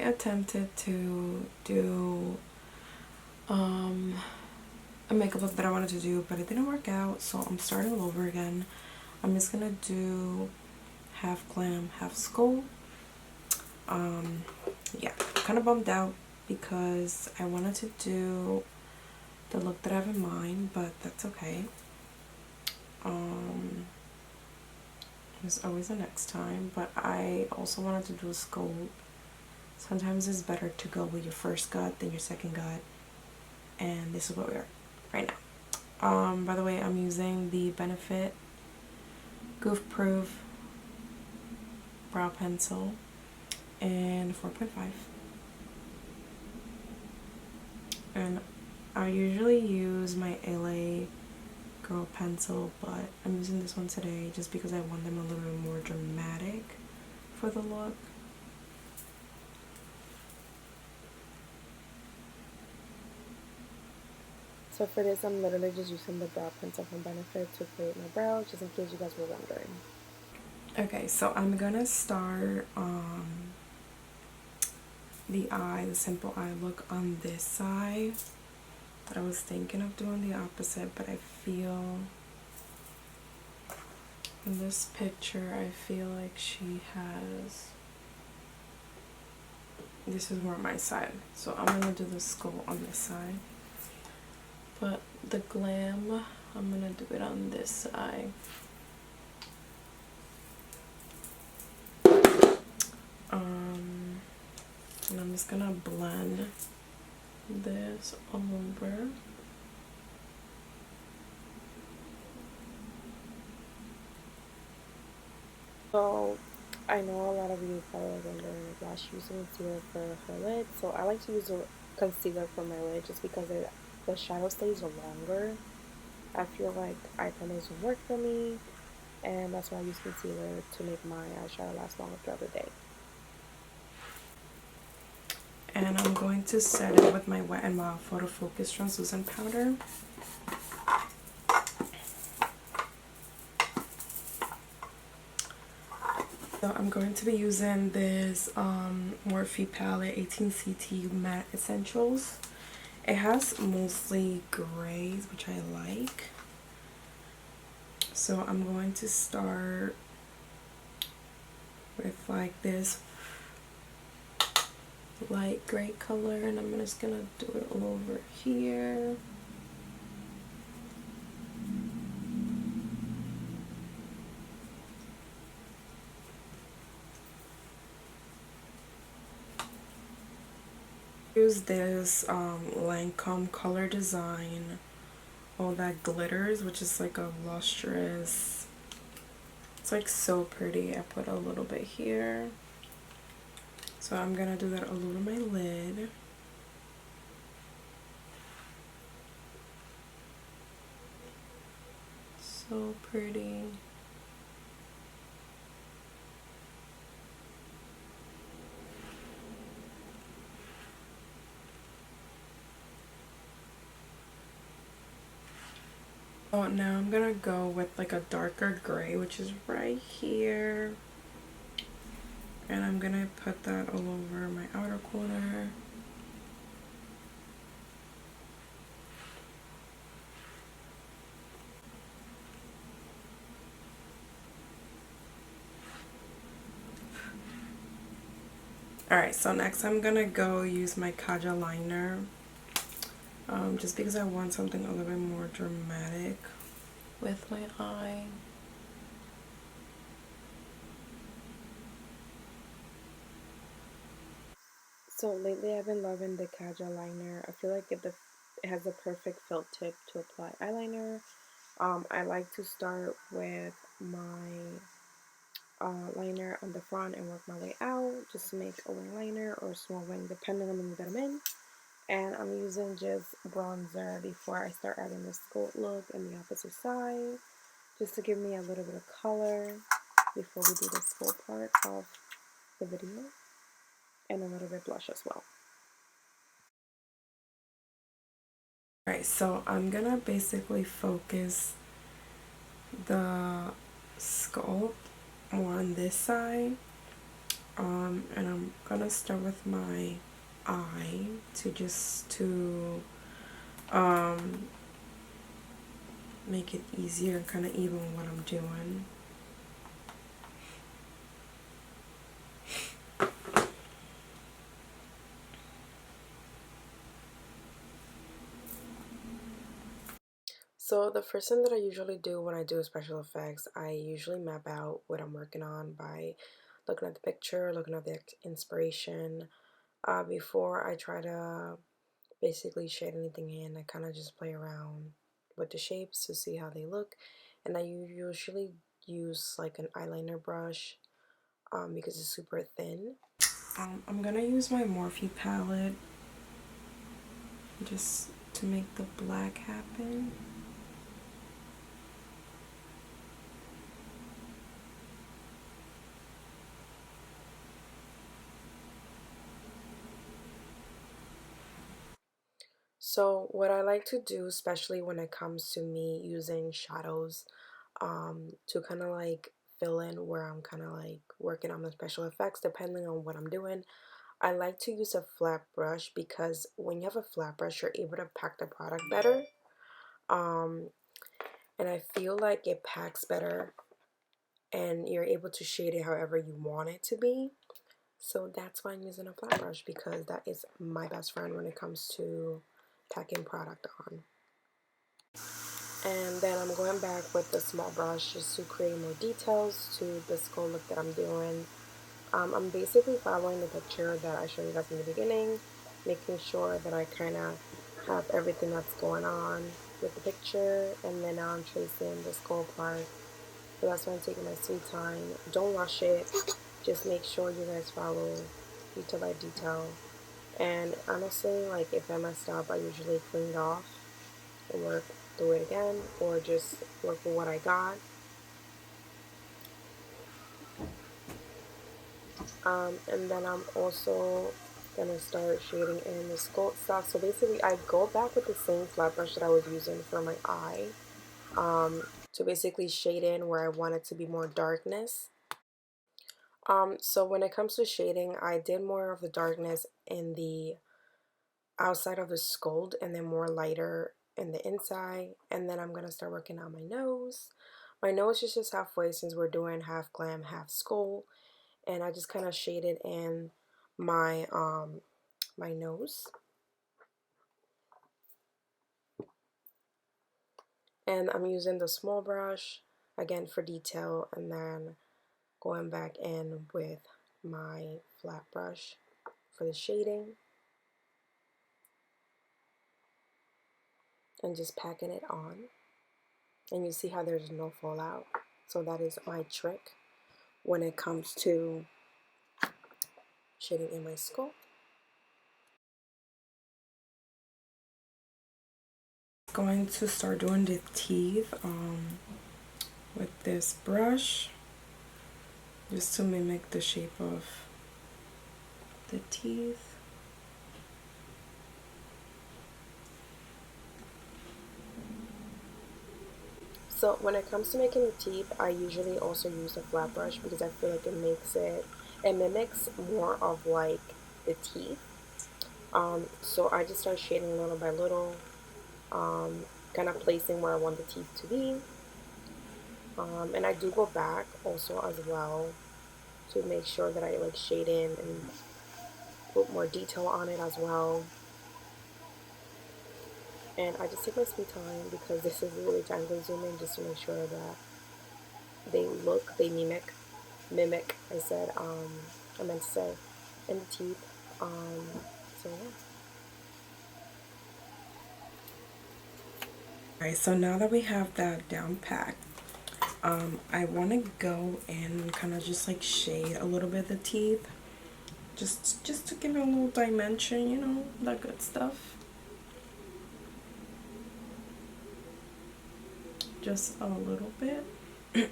attempted to do a makeup look that I wanted to do, but it didn't work out, so I'm starting all over again. I'm just gonna do half glam, half skull. Yeah, kind of bummed out because I wanted to do the look that I have in mind, but that's okay. There's always a next time, but I also wanted to do a skull. Sometimes it's better to go with your first gut than your second gut, and this is what we are right now. By the way, I'm using the Benefit Goof Proof brow pencil in 4.5, and I usually use my LA Girl pencil, but I'm using this one today just because I want them a little bit more dramatic for the look. So for this, I'm literally just using the brow pencil from Benefit to create my brows, just in case you guys were wondering. Okay, so I'm gonna start the eye, the simple eye look on this side. But I was thinking of doing the opposite, but I feel in this picture, I feel like she has, this is more my side, so I'm gonna do the skull on this side, but the glam, I'm gonna do it on this side. And I'm just gonna blend this all over. So I know a lot of you probably wondering why she's using concealer for her lid. So I like to use a concealer for my lid just because the shadow stays longer. I feel like eye primer doesn't work for me, and that's why I use concealer to make my eyeshadow last longer throughout the day. And I'm going to set it with my Wet n Wild Photo Focus translucent powder. So I'm going to be using this Morphe palette 18CT Matte Essentials. It has mostly grays, which I like. So I'm going to start with like this light gray color, and I'm just gonna do it all over here. Use this Lancome Color Design All That Glitters, which is like a lustrous, it's like so pretty. I put a little bit here, so I'm gonna do that all over my lid. So pretty. Oh, now I'm gonna go with like a darker gray, which is right here, and I'm gonna put that all over my outer corner. Alright, so next I'm gonna go use my Kaja liner, just because I want something a little bit more dramatic with my eye. So lately I've been loving the Kaja liner. I feel like it has a perfect felt tip to apply eyeliner. I like to start with my liner on the front and work my way out just to make a wing liner or a small wing depending on the mood that I'm in. And I'm using just bronzer before I start adding the skull look and the opposite side, just to give me a little bit of color before we do the skull part of the video, and a little bit blush as well. Alright, so I'm gonna basically focus the sculpt more on this side, And I'm gonna start with my eye to make it easier and kind of even what I'm doing. So the first thing that I usually do when I do special effects, I usually map out what I'm working on by looking at the picture, looking at the inspiration. Before I try to basically shade anything in, I kind of just play around with the shapes to see how they look. And I usually use like an eyeliner brush because it's super thin. I'm gonna use my Morphe palette just to make the black happen. So what I like to do, especially when it comes to me using shadows, to kind of like fill in where I'm kind of like working on the special effects, depending on what I'm doing, I like to use a flat brush because when you have a flat brush, you're able to pack the product better. Um, and I feel like it packs better and you're able to shade it however you want it to be. So that's why I'm using a flat brush, because that is my best friend when it comes to packing product on. And then I'm going back with the small brush just to create more details to the skull look that I'm doing. I'm basically following the picture that I showed you guys in the beginning, making sure that I kind of have everything that's going on with the picture, and then now I'm tracing the skull part. So that's why I'm taking my sweet time. Don't rush it. Just make sure you guys follow detail by detail. And honestly, like if I messed up, I usually clean it off and work through it again, or just work with what I got. And then I'm also gonna start shading in the skull stuff. So basically, I go back with the same flat brush that I was using for my eye, to basically shade in where I want it to be more darkness. So when it comes to shading, I did more of the darkness in the outside of the skull and then more lighter in the inside. And then I'm gonna start working on my nose. My nose is just halfway since we're doing half glam, half skull. And I just kind of shaded in my my nose. And I'm using the small brush again for detail, and then going back in with my flat brush for the shading, and just packing it on. And you see how there's no fallout. So that is my trick when it comes to shading in my skull. Going to start doing the teeth with this brush just to mimic the shape of the teeth. So when it comes to making the teeth, I usually also use a flat brush because I feel like it mimics more of like the teeth. So I just start shading little by little, kind of placing where I want the teeth to be. And I do go back also as well to make sure that I like shade in and put more detail on it as well. And I just take my sweet time because this is really time consuming, just to make sure that they mimic, I said, I meant to say, in the teeth. So yeah. Alright, so now that we have that down packed, I want to go and kind of just like shade a little bit of the teeth, just to give it a little dimension, you know, that good stuff. Just a little bit. You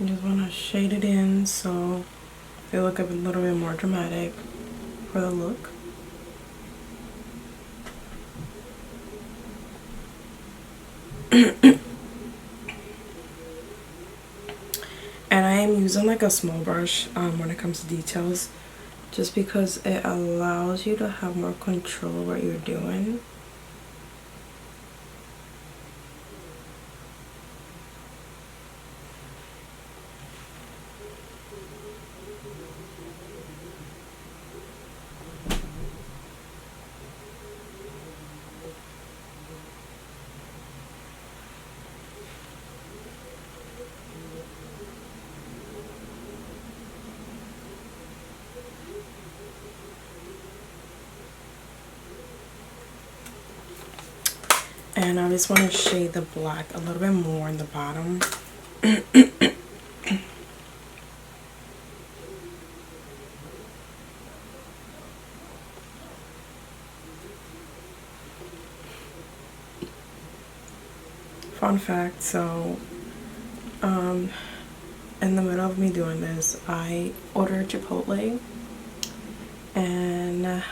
just want to shade it in so they look a little bit more dramatic for the look. And I am using like a small brush when it comes to details, just because it allows you to have more control of what you're doing. And I just want to shade the black a little bit more in the bottom. Fun fact, so in the middle of me doing this, I ordered Chipotle and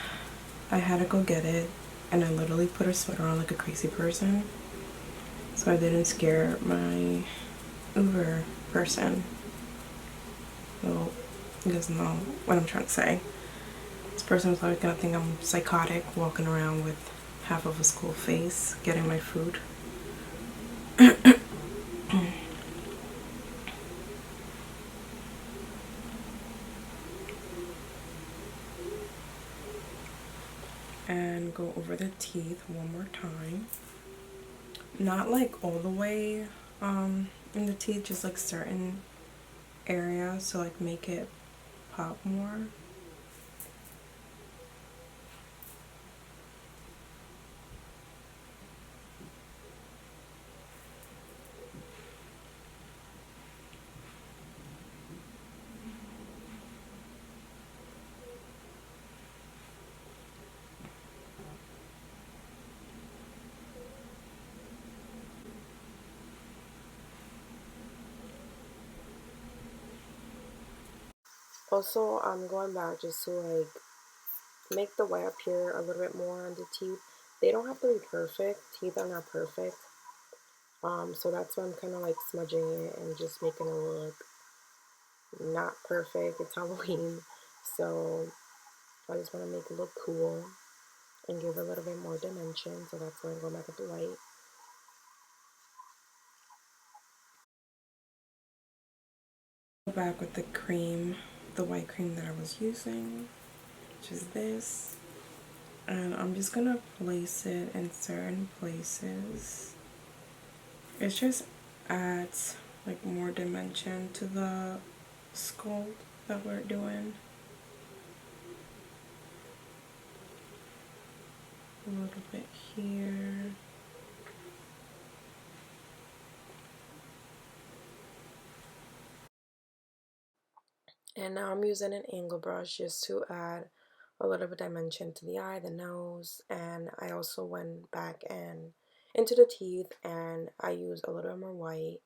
I had to go get it, and I literally put a sweater on like a crazy person so I didn't scare my Uber person. Well, you guys know what I'm trying to say. This person was probably gonna think I'm psychotic walking around with half of a school face getting my food. And go over the teeth one more time. Not like all the way in the teeth, just like certain areas to like make it pop more. Also, I'm going back just to like make the white appear a little bit more on the teeth. They don't have to be perfect. Teeth are not perfect. So that's why I'm kind of like smudging it and just making it look not perfect. It's Halloween, so I just want to make it look cool and give it a little bit more dimension. So that's why I'm going back with the white. Back with the cream, the white cream that I was using, which is this. And I'm just gonna place it in certain places. It just adds like more dimension to the sculpt that we're doing. A little bit here. And now I'm using an angle brush just to add a little bit of dimension to the eye, the nose, and I also went back and into the teeth and I used a little bit more white.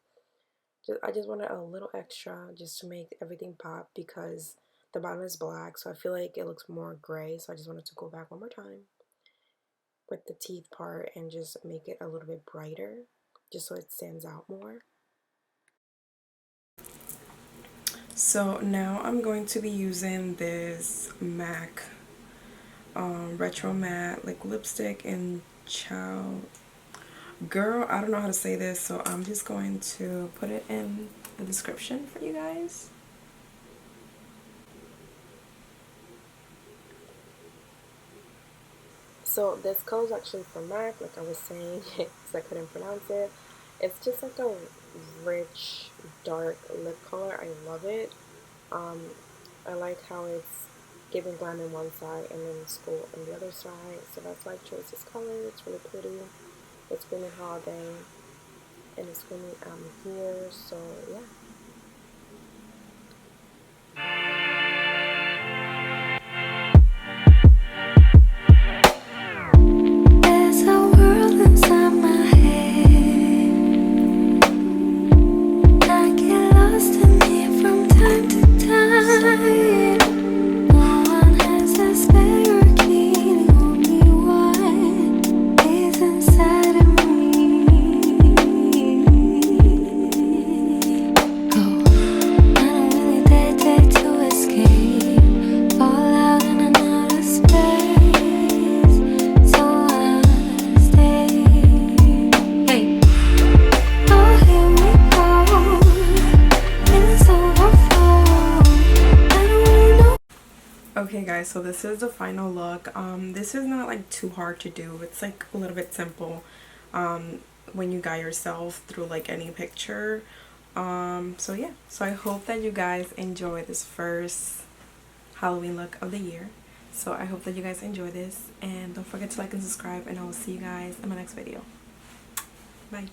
I just wanted a little extra just to make everything pop because the bottom is black, so I feel like it looks more gray, so I just wanted to go back one more time with the teeth part and just make it a little bit brighter just so it stands out more. So now I'm going to be using this MAC retro matte like lipstick in Chow. Girl, I don't know how to say this, so I'm just going to put it in the description for you guys. So this color is actually from MAC, like I was saying, because I couldn't pronounce it. It's just like a rich, dark lip color. I love it. I like how it's giving glam on one side and then school on the other side. So that's why I chose this color. It's really pretty. It's screaming holiday and it's screaming here. So yeah. Okay guys, so this is the final look. This is not like too hard to do. It's like a little bit simple when you guide yourself through like any picture. So yeah, so I hope that you guys enjoy this first Halloween look of the year. So I hope that you guys enjoy this, and don't forget to like and subscribe, and I will see you guys in my next video. Bye.